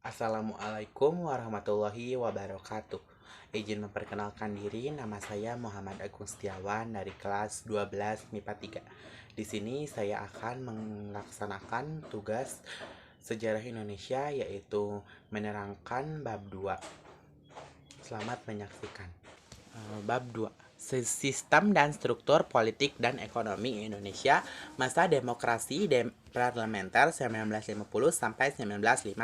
Assalamualaikum warahmatullahi wabarakatuh. Izin memperkenalkan diri, nama saya Muhammad Agung Setiawan dari kelas 12 MIPA 3. Di sini saya akan melaksanakan tugas sejarah Indonesia yaitu menerangkan bab 2. Selamat menyaksikan. Bab 2. Sistem dan struktur politik dan ekonomi Indonesia masa demokrasi parlementer 1950 sampai 1959.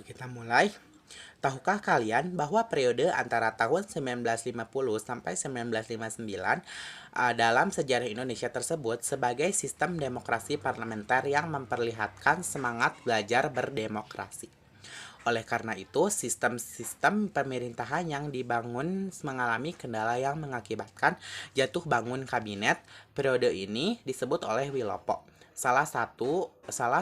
Kita mulai. Tahukah kalian bahwa periode antara tahun 1950 sampai 1959 dalam sejarah Indonesia tersebut sebagai sistem demokrasi parlementer yang memperlihatkan semangat belajar berdemokrasi. Oleh karena itu, sistem-sistem pemerintahan yang dibangun mengalami kendala yang mengakibatkan jatuh bangun kabinet. Periode ini disebut oleh Wilopo, salah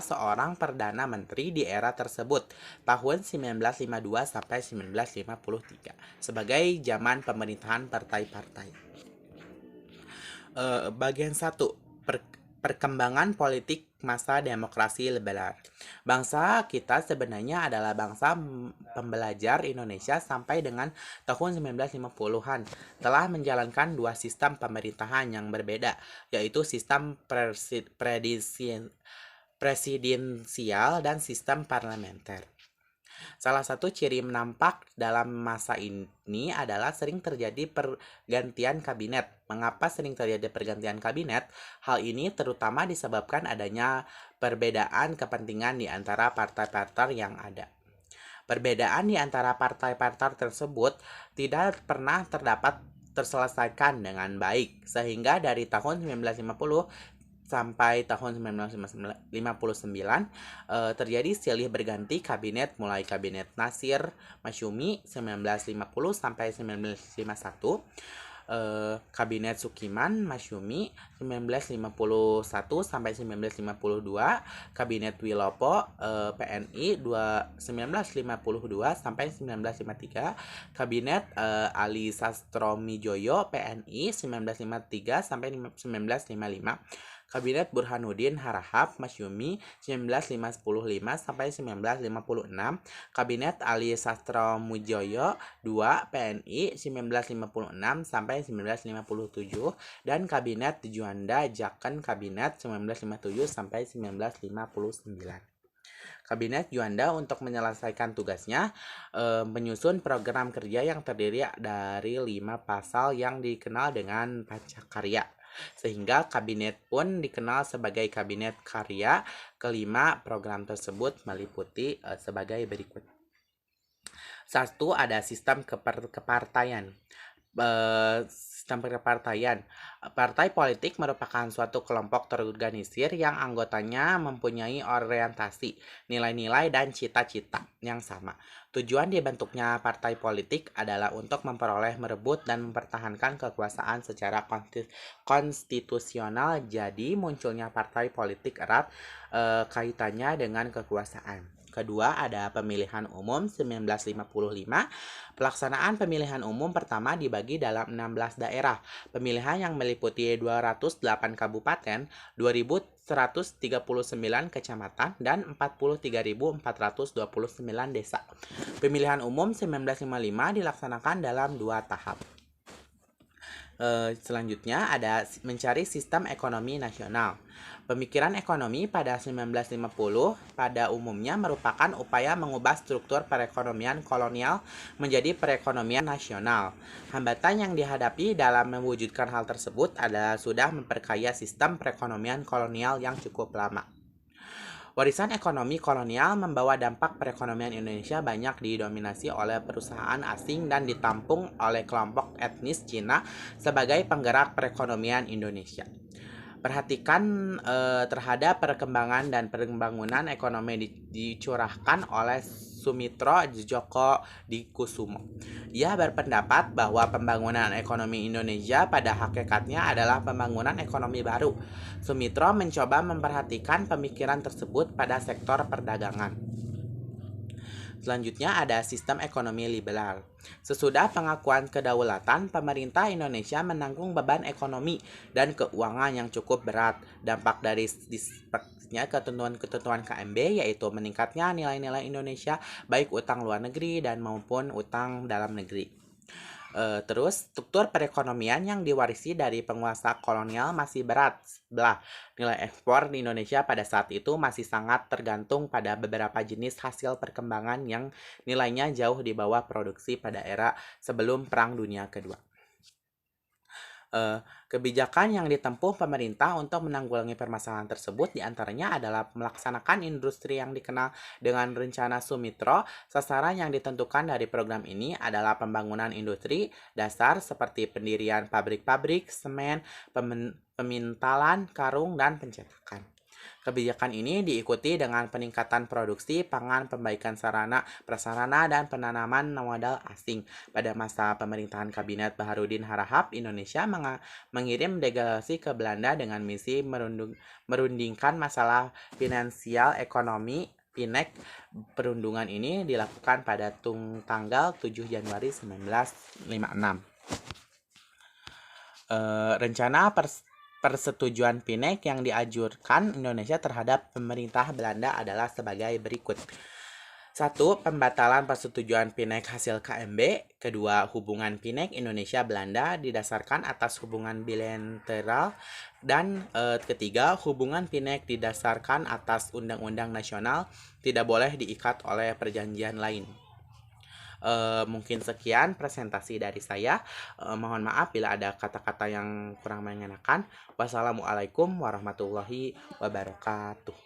seorang perdana menteri di era tersebut, tahun 1952 sampai 1953, sebagai zaman pemerintahan partai-partai. Bagian 1. Perkembangan politik masa demokrasi liberal. Bangsa kita sebenarnya adalah bangsa pembelajar Indonesia sampai dengan tahun 1950-an telah menjalankan dua sistem pemerintahan yang berbeda, yaitu sistem presidensial dan sistem parlementer. Salah satu ciri nampak dalam masa ini adalah sering terjadi pergantian kabinet. Mengapa sering terjadi pergantian kabinet? Hal ini terutama disebabkan adanya perbedaan kepentingan di antara partai-partai yang ada. Perbedaan di antara partai-partai tersebut tidak pernah terselesaikan dengan baik, sehingga dari tahun 1950 sampai tahun 1959 terjadi silih berganti kabinet, mulai kabinet Nasir Masyumi 1950 sampai 1951, kabinet Sukiman Masyumi 1951 sampai 1952, kabinet Wilopo PNI 1952 sampai 1953, kabinet Ali Sastromijoyo PNI 1953 sampai 1955, kabinet Burhanuddin Harahap Masyumi 1955 sampai 1956, kabinet Ali Sastromijoyo II PNI 1956 sampai 1957, dan kabinet Juanda Jaken kabinet 1957 sampai 1959. Kabinet Juanda untuk menyelesaikan tugasnya menyusun program kerja yang terdiri dari 5 pasal yang dikenal dengan Pancakarya, sehingga kabinet pun dikenal sebagai kabinet karya. Kelima program tersebut meliputi sebagai berikut. 1. Ada sistem kepartaian. Sistem kepartaian. Partai politik merupakan suatu kelompok terorganisir yang anggotanya mempunyai orientasi, nilai-nilai, dan cita-cita yang sama. Tujuan dibentuknya partai politik adalah untuk memperoleh, merebut, dan mempertahankan kekuasaan secara konstitusional. Jadi munculnya partai politik erat kaitannya dengan kekuasaan. Kedua, ada pemilihan umum 1955. Pelaksanaan pemilihan umum pertama dibagi dalam 16 daerah pemilihan yang meliputi 208 kabupaten, 2.139 kecamatan, dan 43.429 desa. Pemilihan umum 1955 dilaksanakan dalam 2 tahap. Selanjutnya ada mencari sistem ekonomi nasional. Pemikiran ekonomi pada 1950 pada umumnya merupakan upaya mengubah struktur perekonomian kolonial menjadi perekonomian nasional. Hambatan yang dihadapi dalam mewujudkan hal tersebut adalah sudah memperkaya sistem perekonomian kolonial yang cukup lama. Warisan ekonomi kolonial membawa dampak perekonomian Indonesia banyak didominasi oleh perusahaan asing dan ditampung oleh kelompok etnis Cina sebagai penggerak perekonomian Indonesia. Perhatikan terhadap perkembangan dan pembangunan ekonomi dicurahkan oleh Sumitro Djoko Dikusumo. Ia berpendapat bahwa pembangunan ekonomi Indonesia pada hakikatnya adalah pembangunan ekonomi baru. Sumitro mencoba memperhatikan pemikiran tersebut pada sektor perdagangan. Selanjutnya ada sistem ekonomi liberal. Sesudah pengakuan kedaulatan, pemerintah Indonesia menanggung beban ekonomi dan keuangan yang cukup berat. Dampak dari selanjutnya ketentuan-ketentuan KMB, yaitu meningkatnya nilai-nilai Indonesia baik utang luar negeri dan maupun utang dalam negeri. Terus struktur perekonomian yang diwarisi dari penguasa kolonial masih berat sebelah nilai ekspor di Indonesia pada saat itu masih sangat tergantung pada beberapa jenis hasil perkembangan yang nilainya jauh di bawah produksi pada era sebelum Perang Dunia Kedua. Kebijakan yang ditempuh pemerintah untuk menanggulangi permasalahan tersebut diantaranya adalah melaksanakan industri yang dikenal dengan rencana Sumitro. Sasaran yang ditentukan dari program ini adalah pembangunan industri dasar seperti pendirian pabrik-pabrik, semen, pemintalan, karung, dan pencetakan. Kebijakan ini diikuti dengan peningkatan produksi pangan, perbaikan sarana, prasarana, dan penanaman modal asing. Pada masa pemerintahan Kabinet Baharudin Harahap, Indonesia mengirim delegasi ke Belanda dengan misi merundingkan masalah finansial ekonomi. Pinek perundungan ini dilakukan pada tanggal 7 Januari 1956. Rencana persetujuan Pinek yang diajukan Indonesia terhadap pemerintah Belanda adalah sebagai berikut. 1. Pembatalan persetujuan Pinek hasil KMB. Kedua, hubungan Pinek Indonesia-Belanda didasarkan atas hubungan bilateral. Dan ketiga, hubungan Pinek didasarkan atas undang-undang nasional, tidak boleh diikat oleh perjanjian lain. Mungkin sekian presentasi dari saya. Mohon maaf bila ada kata-kata yang kurang mengenakan. Wassalamualaikum warahmatullahi wabarakatuh.